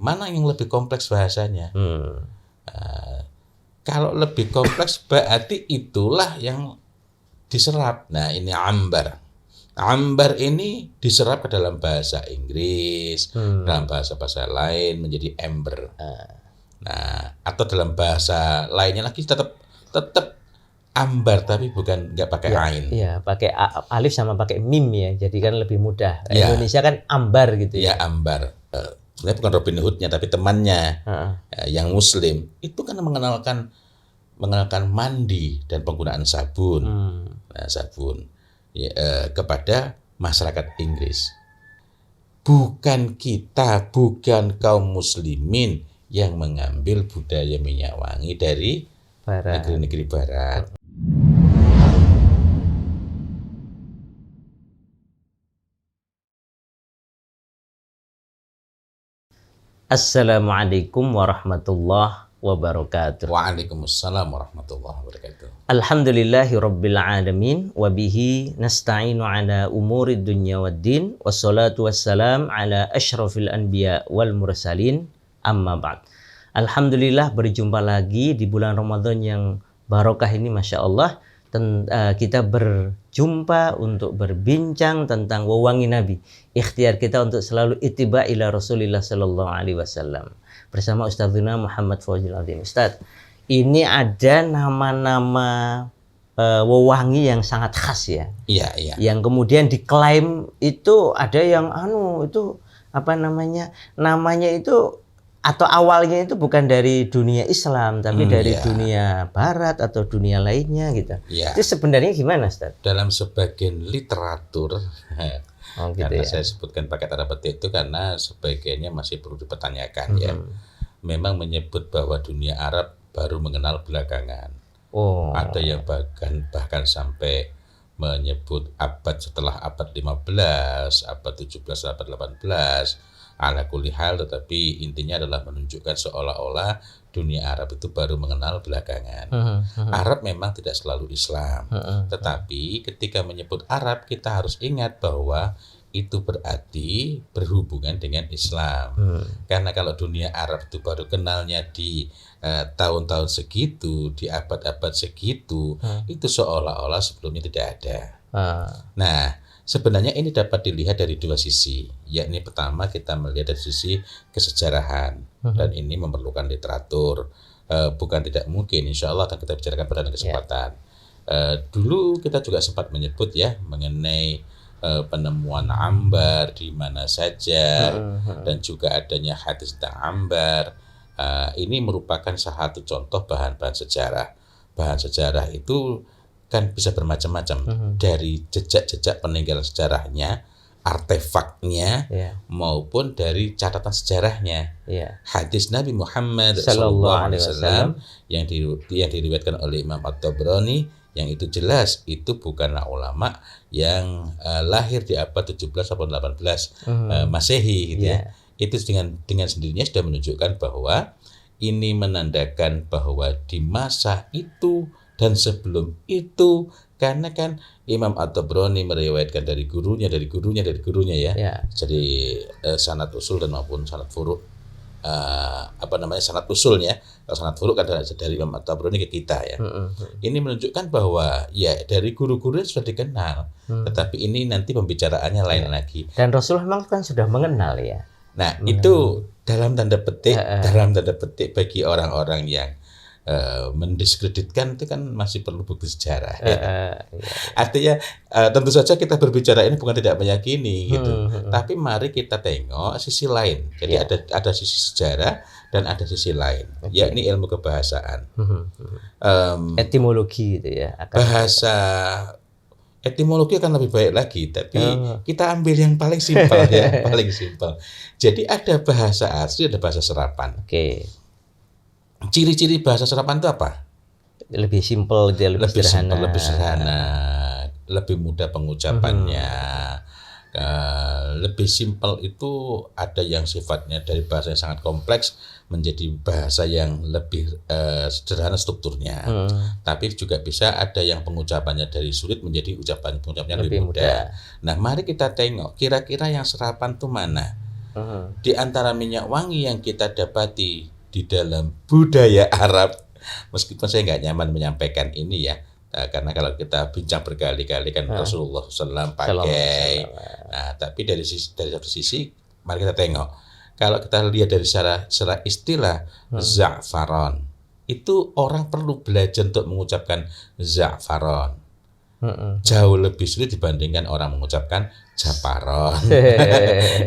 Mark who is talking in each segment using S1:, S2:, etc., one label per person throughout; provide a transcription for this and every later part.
S1: mana yang lebih kompleks bahasanya. Kalau lebih kompleks berarti itulah yang diserap. Nah, ini ambar. Ambar ini diserap ke dalam bahasa Inggris, dalam bahasa-bahasa lain menjadi amber. Nah, atau dalam bahasa lainnya lagi tetap ambar tapi bukan nggak pakai ain.
S2: Iya, pakai alif sama pakai mim ya. Jadi kan lebih mudah. Indonesia kan ambar gitu
S1: ya. Ya, ambar. Sebenarnya bukan Robin Hood-nya tapi temannya yang muslim itu kan mengenalkan mandi dan penggunaan sabun. Nah, sabun kepada masyarakat Inggris. Bukan kaum muslimin yang mengambil budaya minyak wangi dari negeri-negeri barat.
S2: Assalamualaikum warahmatullahi wabarakatuh.
S1: Waalaikumsalam warahmatullahi wabarakatuh.
S2: Alhamdulillahi rabbil alamin wa bihi nasta'inu ala umurid dunya waddin wassalatu wassalam ala asyrafil anbiya wal mursalin amma ba'd. Alhamdulillah berjumpa lagi di bulan Ramadan yang barokah ini, Masya Allah. Kita berjumpa untuk berbincang tentang wewangi Nabi. Ikhtiar kita untuk selalu ittiba ila Rasulillah sallallahu alaihi wasallam bersama Ustadzuna Muhammad Fawzil Azim. Ustadz, ini ada nama-nama wewangi yang sangat khas ya.
S1: Iya.
S2: Yang kemudian diklaim itu ada yang itu namanya itu atau awalnya itu bukan dari dunia Islam tapi dari dunia Barat atau dunia lainnya gitu. Itu sebenarnya gimana, Ustaz?
S1: Dalam sebagian literatur, karena saya sebutkan pakai tanda petik itu karena sebagiannya masih perlu dipertanyakan ya. Memang menyebut bahwa dunia Arab baru mengenal belakangan. Ada yang bahkan sampai menyebut abad setelah abad 15, abad 17, abad 18. Ala kulli hal, tetapi intinya adalah menunjukkan seolah-olah dunia Arab itu baru mengenal belakangan. Arab memang tidak selalu Islam, tetapi ketika menyebut Arab kita harus ingat bahwa itu berarti berhubungan dengan Islam. Karena kalau dunia Arab itu baru kenalnya di tahun-tahun segitu, di abad-abad segitu, itu seolah-olah sebelumnya tidak ada. Nah, sebenarnya ini dapat dilihat dari dua sisi, yakni pertama kita melihat dari sisi kesejarahan, dan ini memerlukan literatur, bukan tidak mungkin, insya Allah akan kita bicarakan pada kesempatan. Dulu kita juga sempat menyebut ya mengenai penemuan ambar di mana saja, dan juga adanya hadis tentang ambar. Ini merupakan salah satu contoh bahan-bahan sejarah. Bahan sejarah itu kan bisa bermacam-macam, dari jejak-jejak peninggalan sejarahnya, artefaknya, maupun dari catatan sejarahnya. Hadis Nabi Muhammad SAW yang diriwayatkan oleh Imam At-Tabrani, yang itu jelas itu bukanlah ulama yang lahir di abad 17 atau 18 Masehi gitu ya. Itu dengan sendirinya sudah menunjukkan bahwa ini menandakan bahwa di masa itu dan sebelum itu, karena kan Imam At-Tabrani meriwayatkan dari gurunya ya. Jadi sanad usul dan maupun sanad furu', sanad usulnya. Kalau sanad furu' kan dari Imam At-Tabrani ke kita ya. Ini menunjukkan bahwa ya dari guru-guru sudah dikenal, tetapi ini nanti pembicaraannya lain lagi.
S2: Dan Rasulullah memang kan sudah mengenal ya.
S1: Nah, itu dalam tanda petik bagi orang-orang yang mendiskreditkan itu kan masih perlu bukti sejarah. Artinya tentu saja kita berbicara ini bukan tidak meyakini gitu, tapi mari kita tengok sisi lain. Jadi ada sisi sejarah dan ada sisi lain, yakni ilmu kebahasaan,
S2: etimologi gitu ya.
S1: Etimologi akan lebih baik lagi, tapi kita ambil yang paling simpel ya, paling simpel. Jadi ada bahasa asli, ada bahasa serapan. Ciri-ciri bahasa serapan itu apa?
S2: Lebih simpel, lebih
S1: sederhana, lebih mudah pengucapannya. Lebih simpel itu ada yang sifatnya dari bahasa yang sangat kompleks menjadi bahasa yang lebih sederhana strukturnya. Tapi juga bisa ada yang pengucapannya dari sulit menjadi pengucapannya lebih mudah. Nah, mari kita tengok kira-kira yang serapan itu mana. Di antara minyak wangi yang kita dapati di dalam budaya Arab, meskipun saya nggak nyaman menyampaikan ini ya, karena kalau kita bincang berkali-kali kan Rasulullah SAW pakai. Nah, tapi dari satu sisi, mari kita tengok. Kalau kita lihat dari secara istilah za'faron, itu orang perlu belajar untuk mengucapkan za'faron. Jauh lebih sulit dibandingkan orang mengucapkan japaron.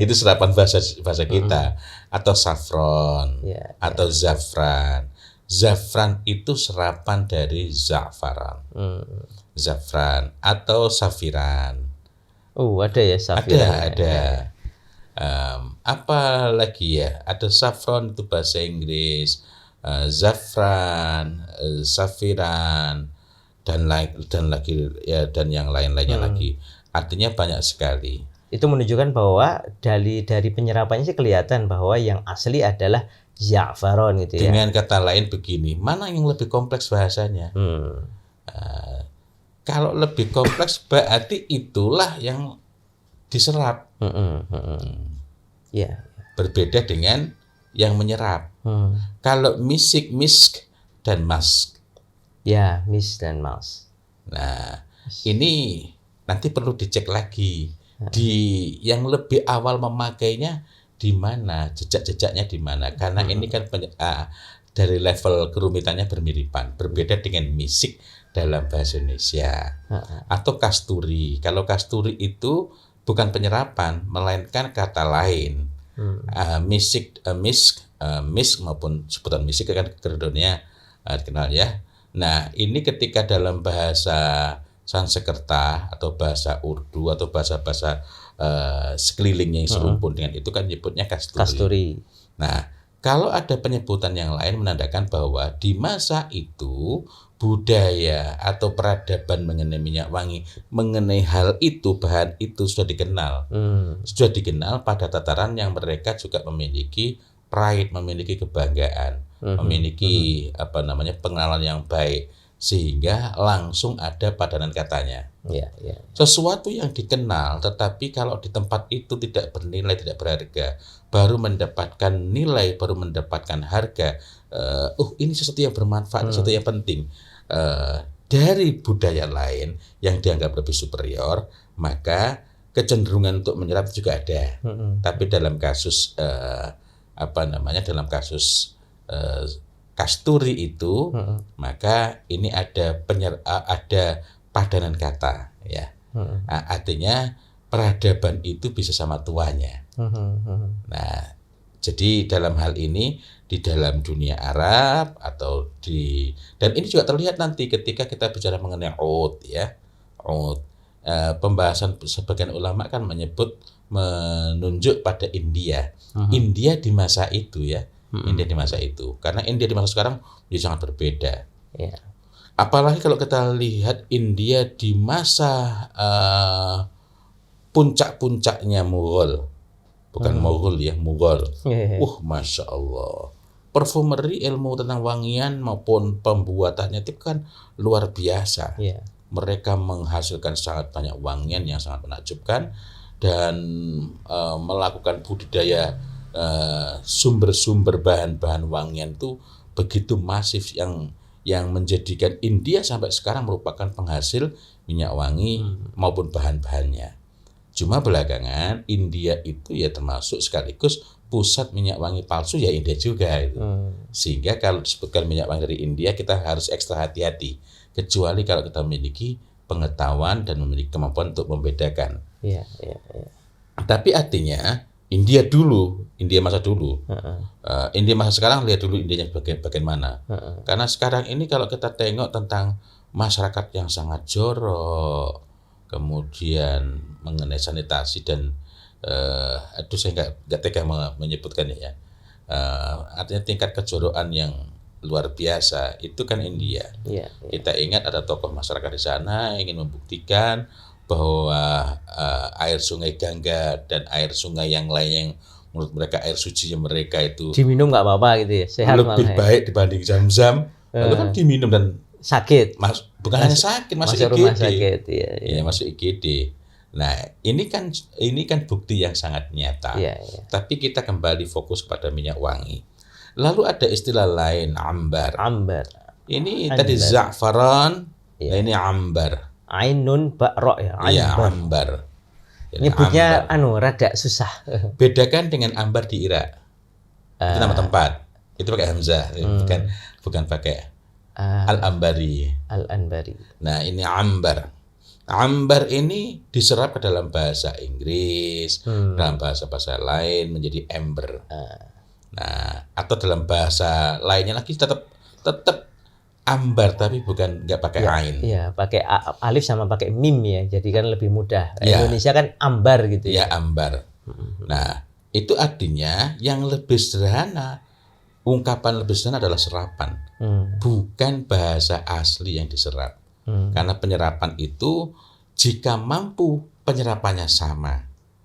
S1: Itu serapan bahasa kita. Atau saffron, atau zafran. Zafran itu serapan dari za'faran. Zafran atau safiran.
S2: Oh, ada ya safiran.
S1: Ada. Apa lagi ya? Ada saffron itu bahasa Inggris, zafran, safiran, dan yang lain-lainnya lagi. Artinya banyak sekali.
S2: Itu menunjukkan bahwa dari penyerapannya sih kelihatan bahwa yang asli adalah za'faron gitu ya.
S1: Dengan kata lain begini, mana yang lebih kompleks bahasanya? Kalau lebih kompleks berarti itulah yang diserap.
S2: Ya.
S1: Berbeda dengan yang menyerap. Kalau misk dan mask.
S2: Ya, misk dan mask.
S1: Nah, ini nanti perlu dicek lagi di yang lebih awal memakainya di mana, jejak-jejaknya di mana. Karena ini kan dari level kerumitannya berbeda dengan misk dalam bahasa Indonesia. Atau kasturi. Kalau kasturi itu bukan penyerapan, melainkan kata lain. Misk maupun sebutan misk kan kerendahannya dikenal ya. Nah, ini ketika dalam bahasa Sanskerta atau bahasa Urdu atau bahasa-bahasa sekelilingnya yang serumpun dengan itu kan nyebutnya kasturi. Nah, kalau ada penyebutan yang lain menandakan bahwa di masa itu budaya atau peradaban mengenai minyak wangi, mengenai hal itu, bahan itu sudah dikenal. Sudah dikenal pada tataran yang mereka juga memiliki pride, memiliki kebanggaan, memiliki pengenalan yang baik, sehingga langsung ada padanan katanya. Sesuatu yang dikenal, tetapi kalau di tempat itu tidak bernilai, tidak berharga, baru mendapatkan nilai, baru mendapatkan harga. Ini sesuatu yang bermanfaat, sesuatu yang penting. Dari budaya lain yang dianggap lebih superior, maka kecenderungan untuk menyerap juga ada. Tapi dalam kasus dalam kasus kasturi itu, maka ini ada padanan kata, ya. Artinya peradaban itu bisa sama tuanya. Nah, jadi dalam hal ini di dalam dunia Arab dan ini juga terlihat nanti ketika kita bicara mengenai oud, ya. Oud. Pembahasan sebagian ulama kan menunjuk pada India. India di masa itu, ya. India di masa itu. Karena India di masa sekarang sangat berbeda. Apalagi kalau kita lihat India di masa puncak-puncaknya Mughal. Bukan Mughal ya, Mughal. Masya Allah. Parfumeri, ilmu tentang wangian maupun pembuatannya itu kan luar biasa. Mereka menghasilkan sangat banyak wangian yang sangat menakjubkan dan melakukan budidaya sumber-sumber bahan-bahan wangian itu begitu masif yang menjadikan India sampai sekarang merupakan penghasil minyak wangi maupun bahan-bahannya. Cuma belakangan India itu ya termasuk sekaligus pusat minyak wangi palsu ya India juga itu. Sehingga kalau disebutkan minyak wangi dari India kita harus ekstra hati-hati, kecuali kalau kita memiliki pengetahuan dan memiliki kemampuan untuk membedakan. Tapi artinya India masa dulu, India masa sekarang, lihat dulu Indianya bagaimana. Karena sekarang ini kalau kita tengok tentang masyarakat yang sangat jorok, kemudian mengenai sanitasi dan saya nggak tega menyebutkan ya. Artinya tingkat kejorokan yang luar biasa itu kan India. Kita ingat ada tokoh masyarakat di sana ingin membuktikan bahwa air sungai Gangga dan air sungai yang lain yang menurut mereka air suci mereka itu
S2: diminum nggak apa-apa gitu ya, sehat
S1: lebih baik dibanding Zam-Zam. Lalu kan diminum dan
S2: sakit.
S1: Bukan hanya sakit, masuk
S2: rumah
S1: IGD.
S2: Sakit,
S1: masuk IGD. Nah, ini kan bukti yang sangat nyata. Tapi kita kembali fokus pada minyak wangi. Lalu ada istilah lain, ambar. Ini tadi za'faran, ini ambar.
S2: Ainun ba'ra ya.
S1: Iya, ambar.
S2: Nyebutnya rada susah.
S1: Bedakan dengan ambar di Irak. Itu nama tempat. Itu pakai hamzah, bukan pakai al-ambari. Nah, ini ambar. Ambar ini diserap ke dalam bahasa Inggris, dalam bahasa-bahasa lain menjadi amber. Nah, atau dalam bahasa lainnya lagi tetap ambar tapi nggak pakai ain.
S2: Iya, pakai alif sama pakai mim ya. Jadi kan lebih mudah. Indonesia kan ambar gitu
S1: ya. Ya, ambar. Nah, itu artinya yang lebih sederhana, ungkapan lebih sederhana adalah serapan. Bukan bahasa asli yang diserap. Karena penyerapan itu jika mampu penyerapannya sama.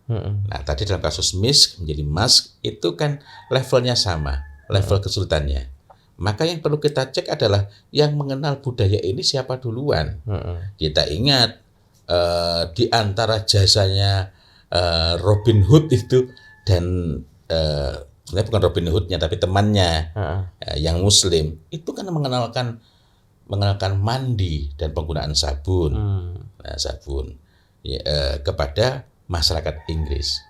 S1: Nah, tadi dalam kasus misk menjadi mask itu kan levelnya sama, level kesulitannya. Maka yang perlu kita cek adalah yang mengenal budaya ini siapa duluan. Kita ingat di antara jasanya Robin Hood itu dan sebenarnya bukan Robin Hoodnya tapi temannya yang Muslim itu kan mengenalkan mandi dan penggunaan sabun, kepada masyarakat Inggris.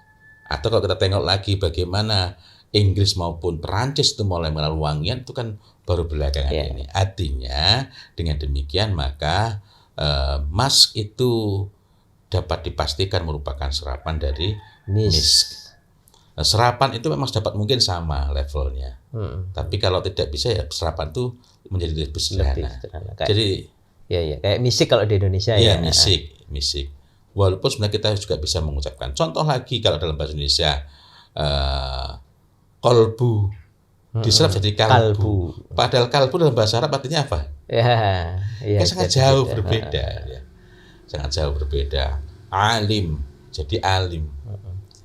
S1: Atau kalau kita tengok lagi bagaimana Inggris maupun Perancis itu mulai mengenal wangian itu kan baru belakangan ini. Artinya dengan demikian maka mask itu dapat dipastikan merupakan serapan dari misk. Nah, serapan itu memang dapat mungkin sama levelnya. Tapi kalau tidak bisa ya serapan itu menjadi lebih sederhana. Jadi
S2: kayak misik kalau di Indonesia
S1: misik. Walaupun sebenarnya kita juga bisa mengucapkan. Contoh lagi kalau dalam bahasa Indonesia kolbu diserap jadi kalbu. Padahal kalbu dalam bahasa Arab artinya apa? Sangat jauh berbeda. Sangat jauh berbeda. Alim jadi alim.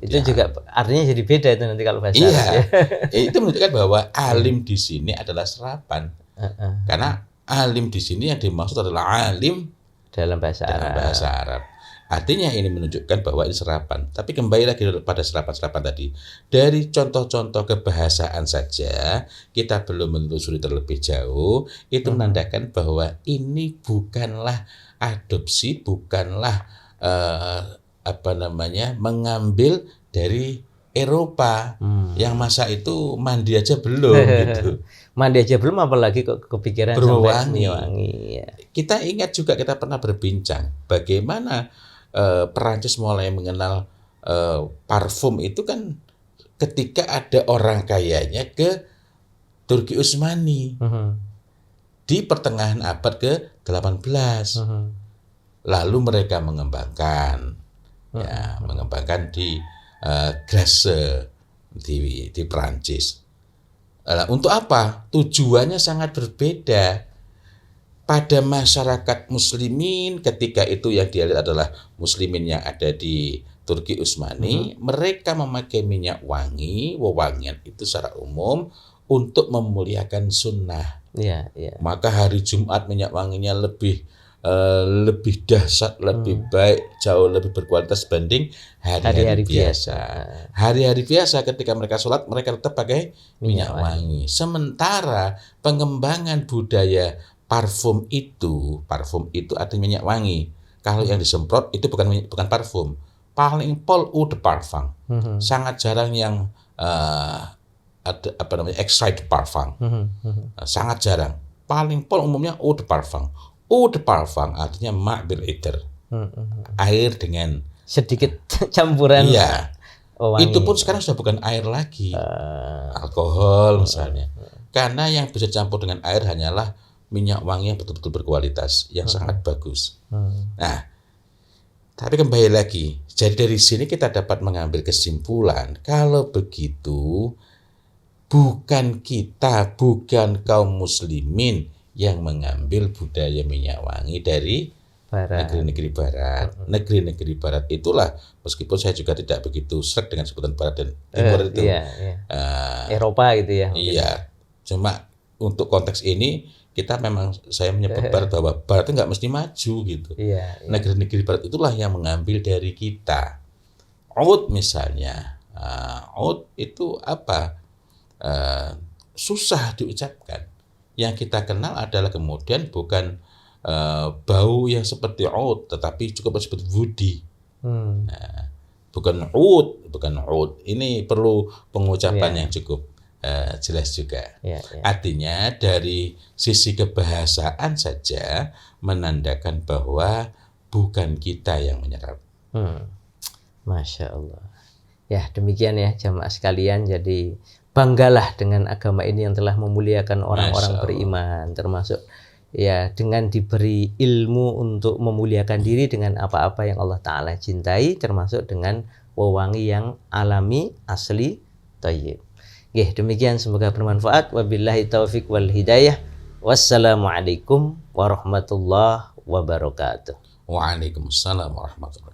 S2: Itu juga artinya jadi beda itu nanti kalau bahasa Arab.
S1: Itu menunjukkan bahwa alim di sini adalah serapan. Karena alim di sini yang dimaksud adalah alim
S2: dalam bahasa
S1: Arab. Artinya ini menunjukkan bahwa ini serapan. Tapi kembali lagi pada serapan-serapan tadi. Dari contoh-contoh kebahasaan saja, kita belum menelusuri terlebih jauh. Itu menandakan bahwa ini bukanlah adopsi, bukanlah mengambil dari Eropa yang masa itu mandi aja belum gitu.
S2: Mandi aja belum apalagi kok kepikiran
S1: berwangi.
S2: Ya.
S1: Kita ingat juga kita pernah berbincang bagaimana Perancis mulai mengenal parfum itu kan ketika ada orang kayanya ke Turki Utsmani di pertengahan abad ke-18. Lalu mereka mengembangkan di Grasse di Perancis. Untuk apa? Tujuannya sangat berbeda. Pada masyarakat muslimin ketika itu yang dilihat adalah muslimin yang ada di Turki Utsmani, mereka memakai minyak wangi, wewangian itu secara umum untuk memuliakan sunnah. Maka hari Jumat minyak wanginya lebih dahsyat, lebih baik, jauh lebih berkualitas dibanding hari-hari biasa. Hari-hari biasa ketika mereka sholat, mereka tetap pakai minyak wangi. Sementara pengembangan budaya parfum itu artinya minyak wangi. Kalau yang disemprot itu bukan parfum. Paling pol eau de parfum. Sangat jarang yang extrait parfum. Sangat jarang. Paling pol umumnya eau de parfum. Eau de parfum artinya ma' bil iter. Air dengan
S2: sedikit campuran.
S1: Iya. Itu pun sekarang sudah bukan air lagi. Alkohol misalnya. Karena yang bisa campur dengan air hanyalah minyak wangi yang betul-betul berkualitas, yang sangat bagus. Nah, tapi kembali lagi, jadi dari sini kita dapat mengambil kesimpulan, kalau begitu, bukan kaum muslimin yang mengambil budaya minyak wangi dari negeri-negeri barat. Negeri-negeri barat itulah, meskipun saya juga tidak begitu sreg dengan sebutan barat dan timur itu.
S2: Eropa gitu ya.
S1: Iya, cuma untuk konteks ini, kita memang saya menyebut barat bahwa barat itu nggak mesti maju gitu. Negeri-negeri barat itulah yang mengambil dari kita. Ud misalnya, ud itu apa? Susah diucapkan. Yang kita kenal adalah kemudian bukan bau yang seperti ud, tetapi cukup disebut wudi. Nah, bukan ud. Ini perlu pengucapan yang cukup jelas juga. Artinya dari sisi kebahasaan saja menandakan bahwa bukan kita yang menyerap.
S2: Masya Allah. Ya demikian ya jamaah sekalian. Jadi banggalah dengan agama ini yang telah memuliakan orang-orang beriman, termasuk ya dengan diberi ilmu untuk memuliakan diri dengan apa-apa yang Allah Ta'ala cintai, termasuk dengan wewangi yang alami, asli, thayyib. Demikian semoga bermanfaat. Wabillahi taufiq wal hidayah. Wassalamualaikum warahmatullahi wabarakatuh.
S1: Waalaikumsalam warahmatullahi wabarakatuh.